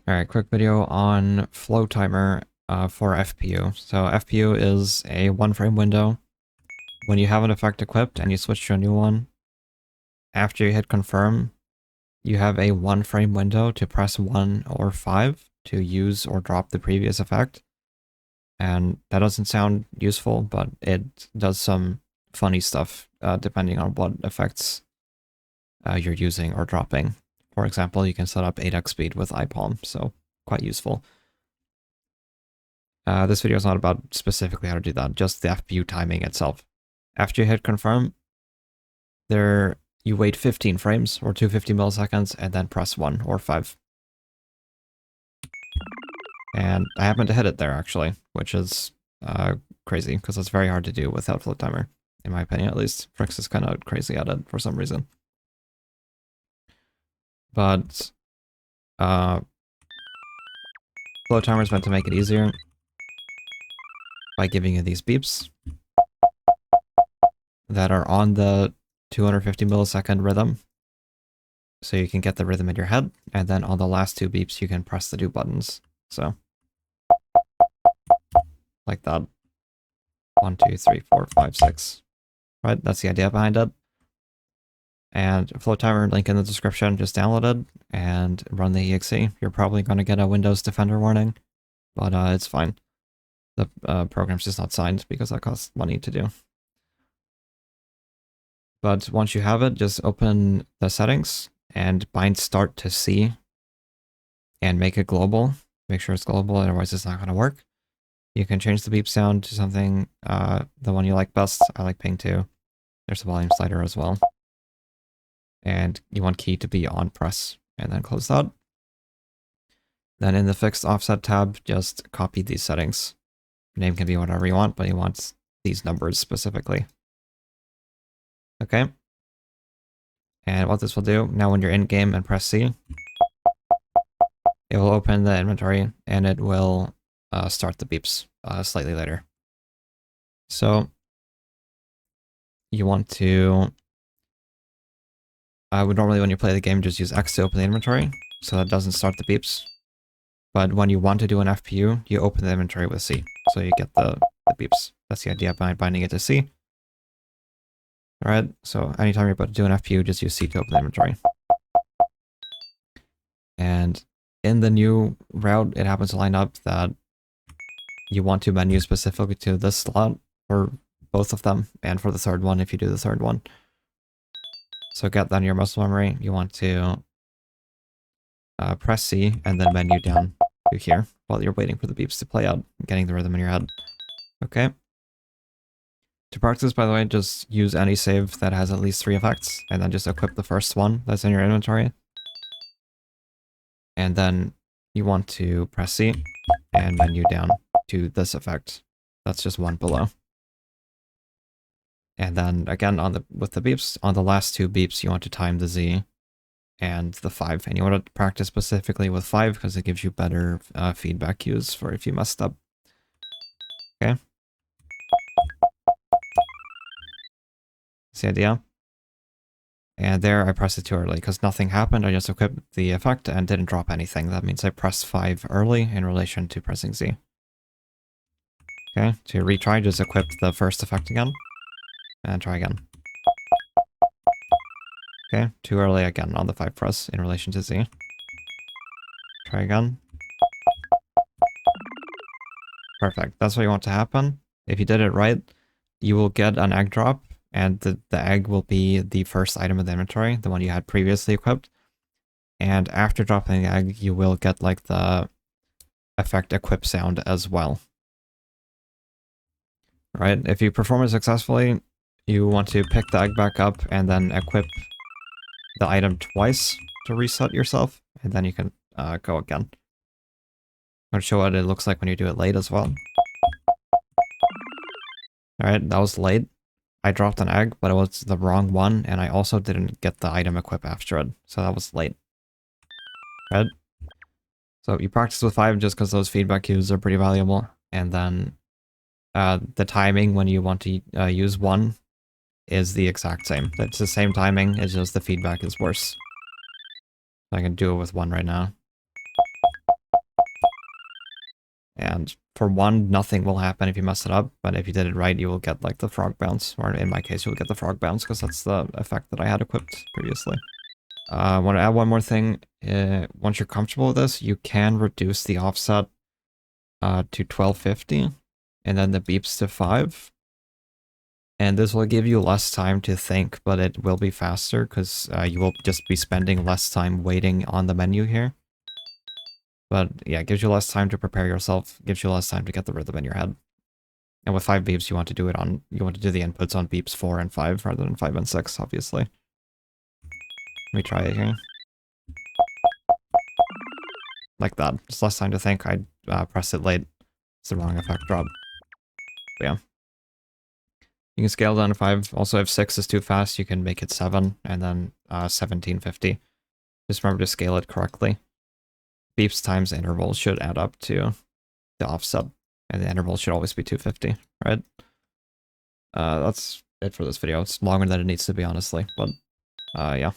Alright, quick video on flowtimer for FPU. So FPU is a one-frame window. When you have an effect equipped and you switch to a new one, after you hit confirm, you have a one-frame window to press 1 or 5 to use or drop the previous effect. And that doesn't sound useful, but it does some funny stuff depending on what effects you're using or dropping. For example, you can set up 8x speed with iPalm, so quite useful. This video is not about specifically how to do that, just the FPU timing itself. After you hit confirm, you wait 15 frames or 250 milliseconds and then press 1 or 5. And I happened to hit it there actually, which is crazy because it's very hard to do without flowtimer, in my opinion at least. Frix is kind of crazy at it for some reason. But flowtimer is meant to make it easier by giving you these beeps that are on the 250 millisecond rhythm. So you can get the rhythm in your head, and then on the last two beeps you can press the 2 buttons. So like that. 1, 2, 3, 4, 5, 6. Right, that's the idea behind it. And flowtimer, link in the description, just download it and run the exe. You're probably going to get a Windows Defender warning, but it's fine. The program's just not signed because that costs money to do. But once you have it, just open the settings and bind start to C and make it global. Make sure it's global, otherwise it's not going to work. You can change the beep sound to something, the one you like best. I like ping 2. There's a volume slider as well. And you want key to be on press, and then close that. Then in the fixed offset tab, just copy these settings. Name can be whatever you want, but you want these numbers specifically. Okay. And what this will do, now when you're in game and press C, it will open the inventory and it will start the beeps slightly later. So you want to, I would normally when you play the game just use X to open the inventory, so that doesn't start the beeps. But when you want to do an FPU, you open the inventory with C, so you get the beeps. That's the idea behind binding it to C. Alright, so anytime you're about to do an FPU, just use C to open the inventory. And in the new route, it happens to line up that you want to menu specifically to this slot, or both of them, and for the third one if you do the third one. So get that in your muscle memory, you want to press C and then menu down to here while you're waiting for the beeps to play out, getting the rhythm in your head. Okay. To practice, by the way, just use any save that has at least 3 effects, and then just equip the first one that's in your inventory. And then you want to press C and menu down to this effect. That's just one below. And then again with the beeps, on the last 2 beeps, you want to time the Z and the 5. And you want to practice specifically with 5 because it gives you better feedback cues for if you messed up. Okay. That's the idea. And there I pressed it too early because nothing happened. I just equipped the effect and didn't drop anything. That means I pressed 5 early in relation to pressing Z. Okay, to retry, just equip the first effect again. And try again. Okay, too early again on the 5 press in relation to Z. Try again. Perfect, that's what you want to happen. If you did it right, you will get an egg drop, and the egg will be the first item in the inventory, the one you had previously equipped. And after dropping the egg, you will get like the effect equip sound as well. Right, if you perform it successfully, you want to pick the egg back up and then equip the item twice to reset yourself, and then you can go again. I'm going to show what it looks like when you do it late as well. Alright, that was late. I dropped an egg, but it was the wrong one, and I also didn't get the item equip after it, so that was late. Right? So you practice with 5 just because those feedback cues are pretty valuable, and then the timing when you want to use 1 is the exact same. It's the same timing, it's just the feedback is worse. I can do it with 1 right now. And for 1, nothing will happen if you mess it up, but if you did it right, you will get like the frog bounce, or in my case, you'll get the frog bounce because that's the effect that I had equipped previously. I want to add one more thing. Once you're comfortable with this, you can reduce the offset to 1250 and then the beeps to 5. And this will give you less time to think, but it will be faster because you will just be spending less time waiting on the menu here. But yeah, it gives you less time to prepare yourself, gives you less time to get the rhythm in your head. And with 5 beeps, you want to do the inputs on beeps 4 and 5 rather than 5 and 6, obviously. Let me try it here. Like that. Just less time to think. I pressed it late. It's the wrong effect drop. But yeah. You can scale down to 5. Also, if 6 is too fast, you can make it 7 and then 1750. Just remember to scale it correctly. Beeps times interval should add up to the offset, and the interval should always be 250, right? That's it for this video. It's longer than it needs to be, honestly, but yeah.